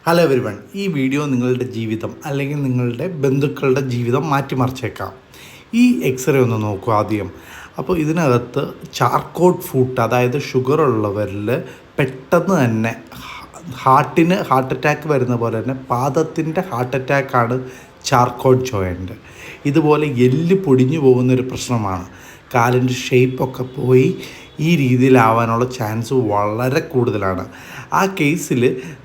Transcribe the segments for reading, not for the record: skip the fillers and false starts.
Hello everyone, ഈ video നിങ്ങളുടെ ജീവിതം അല്ലെങ്കിൽ നിങ്ങളുടെ ബന്ധുക്കളുടെ ജീവിതം മാറ്റിമറിച്ചേക്കാം. ഈ എക്സ്റേ ഒന്ന് നോക്കൂ ആദ്യം. അപ്പോൾ ഇതിനകത്ത് ചാർക്കോട്ട് ഫുട്ട്, അതായത് ഷുഗർ ഉള്ളവരിൽ പെട്ടെന്ന് തന്നെ ഹാർട്ട് അറ്റാക്ക് വരുന്ന പോലെ തന്നെ പാദത്തിൻ്റെ ഹാർട്ട് അറ്റാക്കാണ് ചാർക്കോട്ട് ജോയിൻ്റ്. ഇതുപോലെ എല്ല് പൊടിഞ്ഞു പോകുന്നൊരു പ്രശ്നമാണ്. കാലിൻ്റെ ഷേപ്പൊക്കെ പോയി ഈ രീതിയിലാവാനുള്ള ചാൻസ് വളരെ കൂടുതലാണ്. ആ കേസിൽ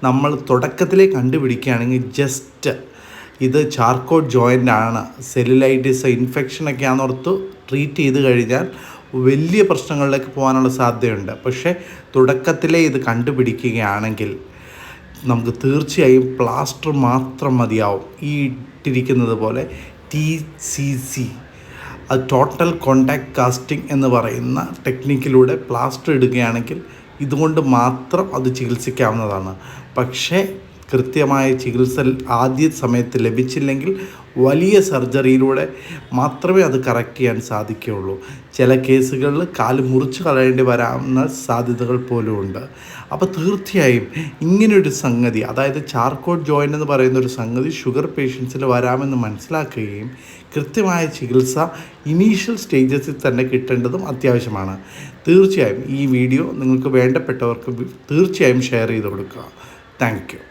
നമ്മൾ തുടക്കത്തിലേ കണ്ടുപിടിക്കുകയാണെങ്കിൽ ജസ്റ്റ് ഇത് ചാർക്കോട്ട് ജോയിൻ്റ് ആണ്, സെല്ലുലൈറ്റിസ് ഇൻഫെക്ഷനൊക്കെ ആണെന്നോർത്ത് ട്രീറ്റ് ചെയ്ത് കഴിഞ്ഞാൽ വലിയ പ്രശ്നങ്ങളിലേക്ക് പോകാനുള്ള സാധ്യതയുണ്ട്. പക്ഷേ തുടക്കത്തിലേ ഇത് കണ്ടുപിടിക്കുകയാണെങ്കിൽ നമുക്ക് തീർച്ചയായും പ്ലാസ്റ്റർ മാത്രം മതിയാവും. ഈ ഇട്ടിരിക്കുന്നത് പോലെ TCC, അത് ടോട്ടൽ കോണ്ടാക്ട് കാസ്റ്റിംഗ് എന്ന് പറയുന്ന ടെക്നിക്കിലൂടെ പ്ലാസ്റ്റർ ഇടുകയാണെങ്കിൽ ഇതുകൊണ്ട് മാത്രം അത് ചികിത്സിക്കാവുന്നതാണ്. പക്ഷേ കൃത്യമായ ചികിത്സ ആദ്യ സമയത്ത് ലഭിച്ചില്ലെങ്കിൽ വലിയ സർജറിയിലൂടെ മാത്രമേ അത് കറക്റ്റ് ചെയ്യാൻ സാധിക്കുകയുള്ളൂ. ചില കേസുകളിൽ കാല് മുറിച്ച് കളയേണ്ടി വരാവുന്ന സാധ്യതകൾ പോലും ഉണ്ട്. അപ്പോൾ തീർച്ചയായും ഇങ്ങനൊരു സംഗതി, അതായത് ചാർക്കോട്ട് ജോയിൻ്റ് എന്ന് പറയുന്ന ഒരു സംഗതി ഷുഗർ പേഷ്യൻസിൽ വരാമെന്ന് മനസ്സിലാക്കുകയും കൃത്യമായ ചികിത്സ ഇനീഷ്യൽ സ്റ്റേജസിൽ തന്നെ കിട്ടേണ്ടതും അത്യാവശ്യമാണ്. തീർച്ചയായും ഈ വീഡിയോ നിങ്ങൾക്ക് വേണ്ടപ്പെട്ടവർക്ക് തീർച്ചയായും ഷെയർ ചെയ്ത് കൊടുക്കുക. Thank you.